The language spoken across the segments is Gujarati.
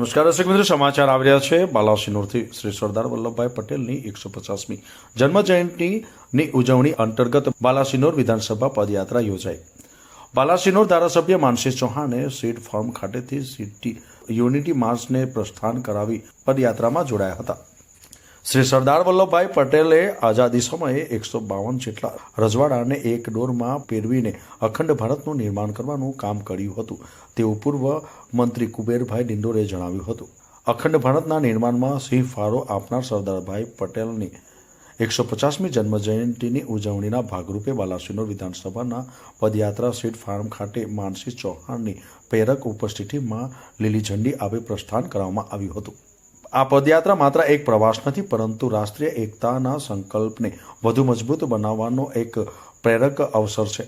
નમસ્કાર દર્શક મિત્રો, સમાચાર આવી રહ્યા છે બાલાસિનોરથી। શ્રી સરદાર વલ્લભભાઈ પટેલની 150મી જન્મ જયંતિની ઉજવણી અંતર્ગત બાલાસિનોર વિધાનસભા પદયાત્રા યોજાઈ। બાલાસિનોર ધારાસભ્ય માનસી ચૌહાણે સીડ ફાર્મ ખાતેથી સિટી યુનિટી માર્ચને પ્રસ્થાન કરાવી પદયાત્રામાં જોડાયા હતા। શ્રી સરદાર વલ્લભભાઈ પટેલે આઝાદી સમયે 152 જેટલા રજવાડાને એક દોરમાં પેરવીને અખંડ ભારતનું નિર્માણ કરવાનું કામ કર્યું હતું તેવું પૂર્વ મંત્રી કુબેરભાઈ ડિંડોરે જણાવ્યું હતું। અખંડ ભારતના નિર્માણમાં સિંહ ફાળો આપનાર સરદારભાઈ પટેલની 150મી જન્મજયંતિની ઉજવણીના ભાગરૂપે બાલાસિનોર વિધાનસભાના પદયાત્રા સીડ ફાર્મ ખાતે માનસી ચૌહાણની પ્રેરક ઉપસ્થિતિમાં લીલી ઝંડી આપી પ્રસ્થાન કરવામાં આવ્યું હતું। આ પદયાત્રા માત્ર એક પ્રવાસ નથી, પરંતુ રાષ્ટ્રીય એકતાના સંકલ્પને વધુ મજબૂત બનાવવાનો એક પ્રેરક અવસર છે।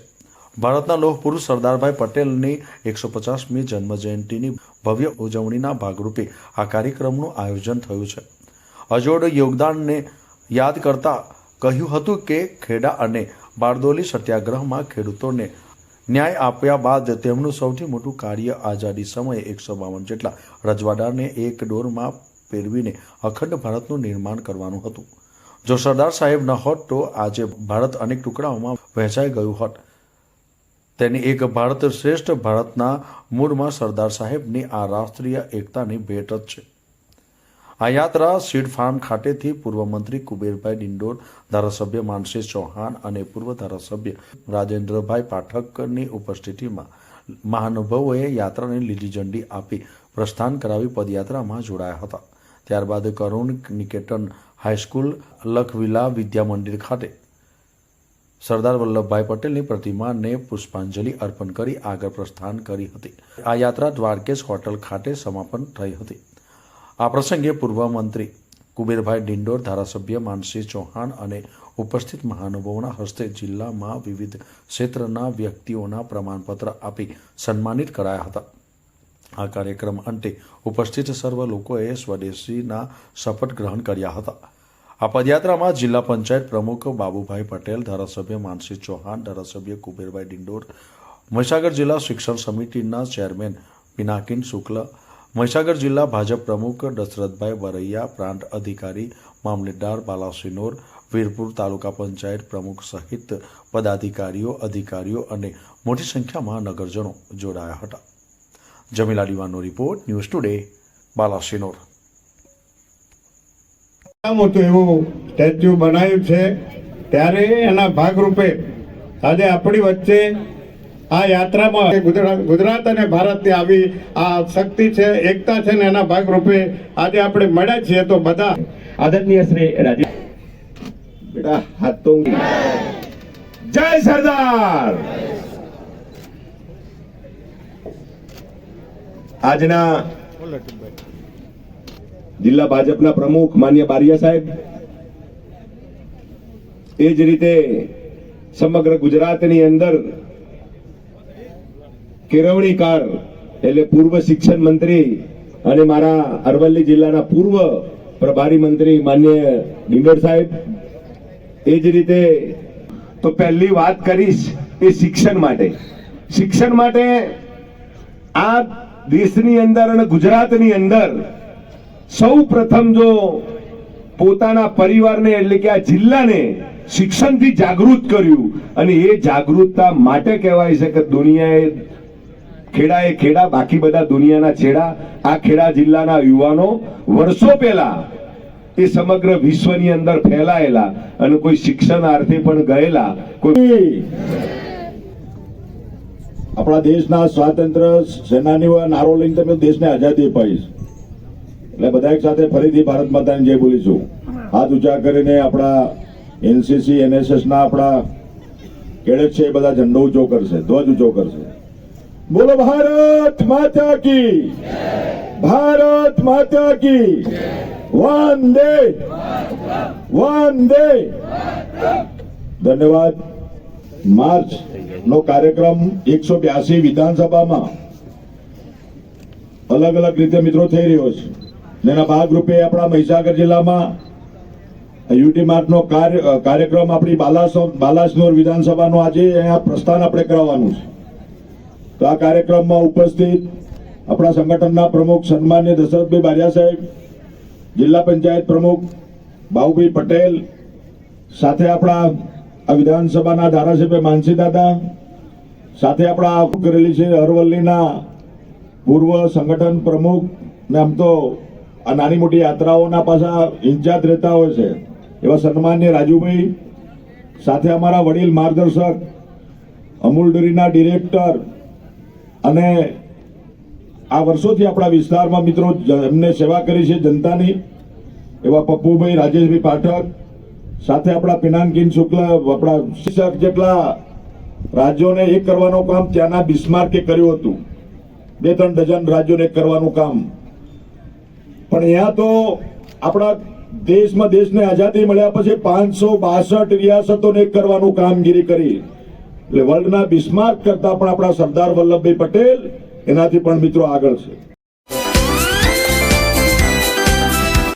ભારતના લોહ પુરુષ સરદારભાઈ પટેલની 150મી જન્મજયંતિની ભવ્ય ઉજવણીના ભાગરૂપે આ કાર્યક્રમનું આયોજન થયું છે। અજોડ યોગદાનને યાદ કરતા કહ્યું હતું કે ખેડા અને બારડોલી સત્યાગ્રહમાં ખેડૂતોને ન્યાય આપ્યા બાદ તેમનું સૌથી મોટું કાર્ય આઝાદી સમયે 152 જેટલા રજવાડાને એક દોરમાં પેરવીને અખંડ ભારતનું નિર્માણ કરવાનું હતું। જો સરદાર સાહેબ ન હોત તો આજે ભારત અનેક ટુકડાઓમાં વહેંચાઈ ગયું હોત। તેની એક ભારત શ્રેષ્ઠ ભારતના મૂળમાં સરદાર સાહેબની આ રાષ્ટ્રીય એકતાની ભેટ જ છે। આ યાત્રા સીડ ફાર્મ ખાતેથી પૂર્વ મંત્રી કુબેરભાઈ ડિંડોર, ધારાસભ્ય માનસી ચૌહાણ અને પૂર્વ ધારાસભ્ય રાજેન્દ્રભાઈ પાઠકની ઉપસ્થિતિમાં મહાનુભાવોએ યાત્રાને લીલી ઝંડી આપી પ્રસ્થાન કરાવી પદયાત્રામાં જોડાયા હતા। ત્યારબાદ કરુણ નિકેતન હાઈસ્કૂલ લખવિલા વિદ્યા મંદિર ખાતે સરદાર વલ્લભભાઈ પટેલની પ્રતિમાને પુષ્પાંજલિ અર્પણ કરી આગળ પ્રસ્થાન કરી હતી। આ યાત્રા દ્વારકેશ હોટલ ખાતે સમાપન થઈ હતી। આ પ્રસંગે પૂર્વ મંત્રી કુબેરભાઈ ડિંડોર, ધારાસભ્ય માનસી ચૌહાણ અને ઉપસ્થિત મહાનુભાવોના હસ્તે જિલ્લામાં વિવિધ ક્ષેત્રના વ્યક્તિઓના પ્રમાણપત્ર આપી સન્માનિત કરાયા હતા। આ કાર્યક્રમ અંતે ઉપસ્થિત સર્વ લોકોએ સ્વદેશીના શપથ ગ્રહણ કર્યા હતા। આ પદયાત્રામાં જિલ્લા પંચાયત પ્રમુખ બાબુભાઈ પટેલ, ધારાસભ્ય માનસી ચૌહાણ, ધારાસભ્ય કુબેરભાઈ ડિંડોર, મહીસાગર જિલ્લા શિક્ષણ સમિતિના ચેરમેન પિનાકિન શુક્લ, મહીસાગર જિલ્લા ભાજપ પ્રમુખ દશરથભાઈ વરૈયા, પ્રાંત અધિકારી મામલતદાર બાલાસિનોર, વીરપુર તાલુકા પંચાયત પ્રમુખ સહિત પદાધિકારીઓ, અધિકારીઓ અને મોટી સંખ્યામાં નગરજનો જોડાયા હતા। જમીલા દીવાનો રિપોર્ટ, ન્યૂઝ ટુડે, બાલાસિનોર। મોટું એવું સ્ટેચ્યુ બનાવ્યું છે, ત્યારે એના ભાગરૂપે આજે આપણી વચ્ચે આ યાત્રામાં ગુજરાત અને ભારતની આવી આ શક્તિ છે, એકતા છે ને એના ભાગરૂપે આજે આપણે મળ્યા છીએ। તો બધા આદરણીય શ્રી રાજીવ બેટા હાથ તો જય સરદાર। આજના જિલ્લા ભાજપના પ્રમુખ માન્ય બારિયા સાહેબ, એ જ રીતે સમગ્ર ગુજરાતની અંદર કેળવણીકાર એટલે પૂર્વ શિક્ષણ મંત્રી અને મારા અરવલ્લી જિલ્લાના પૂર્વ પ્રભારી મંત્રી માન્ય ડિંડોર સાહેબ, એ જ રીતે તો પહેલી વાત કરીશ એ શિક્ષણ માટે। શિક્ષણ માટે આ દેશની અંદર અને ગુજરાતની અંદર સૌ પ્રથમ જો પોતાના પરિવારને એટલે કે આ જિલ્લાને શિક્ષણથી જાગૃત કર્યું, અને એ જાગૃતતા માટે કહેવાય છે કે દુનિયાએ ખેડા એ ખેડા, બાકી બધા દુનિયાના છેડા। આ ખેડા જિલ્લાના યુવાનો વર્ષો પહેલા એ સમગ્ર વિશ્વની અંદર ફેલાયેલા અને કોઈ શિક્ષણાર્થે પણ ગયેલા કોઈ આપણા દેશના સ્વાતંત્ર્ય સેનાનીઓ નારો લઈને તમે દેશને આઝાદી અપાઈ છે, એટલે બધા એક સાથે ફરીથી ભારત માતાની જય બોલીશું। હાથ ઊંચા કરીને આપણા એનસીસી એનએસએસ ના આપણા કેડેટ છે એ બધા ઝંડો ઊંચો કરશે, ધ્વજ ઊંચો કરશે। બોલો ભારત માતા કી, ભારત માતા કી, વંદે વંદે। ધન્યવાદ। માર્ચ નો કાર્યક્રમ 182 વિધાનસભામાં અલગ અલગ રીતે મિત્રો થઈ રહ્યો છે। એના ભાગરૂપે આપણા મહીસાગર જિલ્લામાં યુટી માર્ચનો કાર્યક્રમ આપણી બાલાસિનોર વિધાનસભાનો આજે અહીંયા પ્રસ્થાન આપણે કરાવવાનું છે। તો આ કાર્યક્રમમાં ઉપસ્થિત આપણા સંગઠનના પ્રમુખ સન્માન્ય દશરથભાઈ બારિયા સાહેબ, જિલ્લા પંચાયત પ્રમુખ બાબુભાઈ પટેલ, સાથે આપણા આ વિધાનસભાના ધારાસભ્ય માનસી દાદા, સાથે આપણા કરેલી છે અરવલ્લીના પૂર્વ સંગઠન પ્રમુખ, ને આમ તો આ નાની મોટી યાત્રાઓના પાછા ઇન્ચાર્જ રહેતા હોય છે એવા સન્માન્ય રાજુભાઈ, સાથે અમારા વડીલ માર્ગદર્શક અમૂલ ડેરીના ડિરેક્ટર અને આ વર્ષોથી આપણા વિસ્તારમાં મિત્રો એમને સેવા કરી છે જનતાની એવા પપ્પુભાઈ રાજેશભાઈ પાઠક, સાથે આપણા પિનાકીન શુક્લ, આપણા શિક્ષક જેટલા રાજ્યોને એક કરવાનું કામ ત્યાંના બિસ્માર્કે કર્યું હતું, 2-3 ડઝન રાજ્યોને એક કરવાનું કામ. પણ અહીંયા તો આપણા દેશને આઝાદી મળ્યા પછી 562 રિયાસતોને એક કરવાનું કામગીરી કરી. એટલે વર્લ્ડના બિસ્માર્ક કરતા પણ આપણા સરદાર વલ્લભભાઈ પટેલ એનાથી પણ મિત્રો આગળ છે.